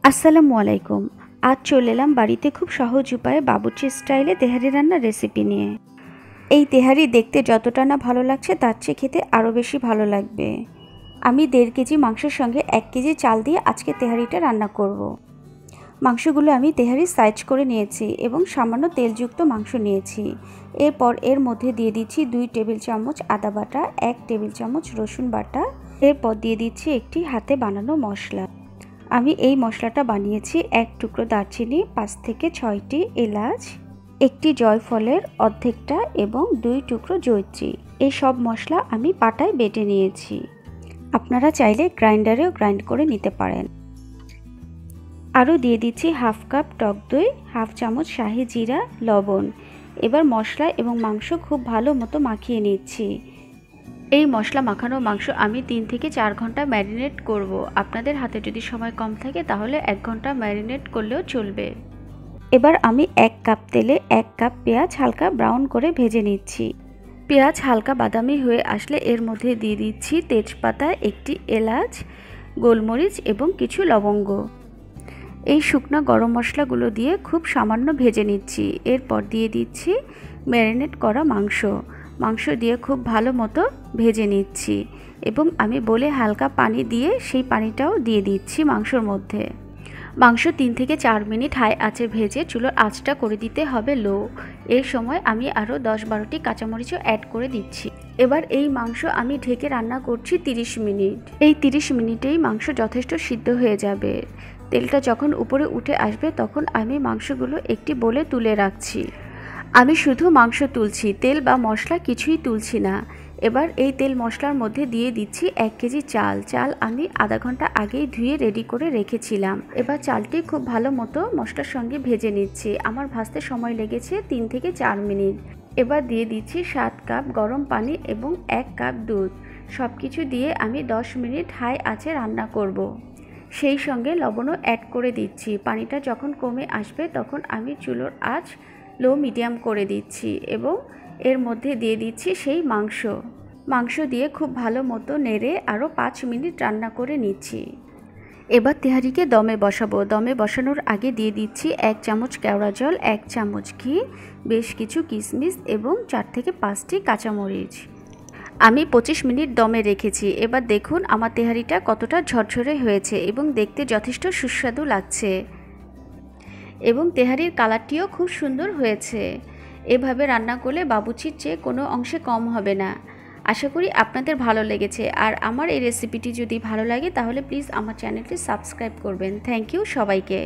আসসালামুয়ালাইকুম। আজ চলে এলাম বাড়িতে খুব সহজ উপায়ে বাবুর্চি স্টাইলে তেহারি রান্নার রেসিপি নিয়ে। এই তেহারি দেখতে যতটা না ভালো লাগছে তার চেয়ে খেতে আরও বেশি ভালো লাগবে। আমি 1.5 কেজি মাংসের সঙ্গে 1 কেজি চাল দিয়ে আজকে তেহারিটা রান্না করব। মাংসগুলো আমি তেহারির সাইজ করে নিয়েছি এবং সামান্য তেলযুক্ত মাংস নিয়েছি। এরপর এর মধ্যে দিয়ে দিচ্ছি 2 টেবিল চামচ আদা বাটা, 1 টেবিল চামচ রসুন বাটা। এরপর দিয়ে দিচ্ছি একটি হাতে বানানো মশলা। আমি এই মশলাটা বানিয়েছি 1 টুকরো দারচিনি, 5 থেকে 6টি এলাচ, একটি জয়ফলের অর্ধেকটা এবং 2 টুকরো জয়িত্রী। এই সব মশলা আমি পাটায় বেটে নিয়েছি। আপনারা চাইলে গ্রাইন্ডারেও গ্রাইন্ড করে নিতে পারেন। আরও দিয়ে দিচ্ছি হাফ কাপ টক দই, হাফ চামচ শাহি জিরা, লবণ। এবার মশলা এবং মাংস খুব ভালো মতো মাখিয়ে নিচ্ছি। এই মশলা মাখানো মাংস আমি 3 থেকে 4 ঘন্টা ম্যারিনেট করব। আপনাদের হাতে যদি সময় কম থাকে তাহলে 1 ঘন্টা ম্যারিনেট করলেও চলবে। এবার আমি 1 কাপ তেলে 1 কাপ পেঁয়াজ হালকা ব্রাউন করে ভেজে নিচ্ছি। পেঁয়াজ হালকা বাদামি হয়ে আসলে এর মধ্যে দিয়ে দিচ্ছি তেজপাতা, একটি এলাচ, গোলমরিচ এবং কিছু লবঙ্গ। এই শুকনো গরম মশলাগুলো দিয়ে খুব সামান্য ভেজে নিচ্ছি। এরপর দিয়ে দিচ্ছি ম্যারিনেট করা মাংস দিয়ে খুব ভালো মতো ভেজে নিচ্ছি এবং আমি বলে হালকা পানি দিয়ে সেই পানিটাও দিয়ে দিচ্ছি মাংসর মধ্যে। মাংস 3 থেকে 4 মিনিট হাই আঁচে ভেজে চুলোর আঁচটা করে দিতে হবে লো। এই সময় আমি আরও 10-12টি কাঁচামরিচও অ্যাড করে দিচ্ছি। এবার এই মাংস আমি ঢেকে রান্না করছি 30 মিনিট। এই 30 মিনিটেই মাংস যথেষ্ট সিদ্ধ হয়ে যাবে। তেলটা যখন উপরে উঠে আসবে তখন আমি মাংসগুলো একটি বোলে তুলে রাখছি। আমি শুধু মাংস তুলছি, তেল বা মশলা কিছুই তুলছি না। এবার এই তেল মশলার মধ্যে দিয়ে দিচ্ছি 1 কেজি চাল আমি আধা ঘন্টা আগেই ধুয়ে রেডি করে রেখেছিলাম। এবার চালটি খুব ভালো মতো মশলার সঙ্গে ভেজে নিচ্ছি। আমার ভাজতে সময় লেগেছে 3 থেকে 4 মিনিট। এবার দিয়ে দিচ্ছি 7 কাপ গরম পানি এবং 1 কাপ দুধ। সব কিছু দিয়ে আমি 10 মিনিট হাই আঁচে রান্না করব। সেই সঙ্গে লবণও অ্যাড করে দিচ্ছি। পানিটা যখন কমে আসবে তখন আমি চুলোর আঁচ লো মিডিয়াম করে দিচ্ছি এবং এর মধ্যে দিয়ে দিচ্ছি সেই মাংস দিয়ে খুব ভালো মতো নেড়ে আরও 5 মিনিট রান্না করে নিচ্ছি। এবার তেহারিকে দমে বসাবো। দমে বসানোর আগে দিয়ে দিচ্ছি 1 চামচ কেওড়া জল, 1 চামচ ঘি, বেশ কিছু কিশমিশ এবং 4 থেকে 5টি কাঁচামরিচ। আমি 25 মিনিট দমে রেখেছি। এবার দেখুন আমার তেহারিটা কতটা ঝরঝরে হয়েছে এবং দেখতে যথেষ্ট সুস্বাদু লাগছে এবং তেহারির কালারটিও খুব সুন্দর হয়েছে। এভাবে রান্না করলে বাবুর্চির চেয়ে কোনো অংশে কম হবে না। আশা করি আপনাদের ভালো লেগেছে। আর আমার এই রেসিপিটি যদি ভালো লাগে তাহলে প্লিজ আমার চ্যানেলটি সাবস্ক্রাইব করবেন। থ্যাংক ইউ সবাইকে।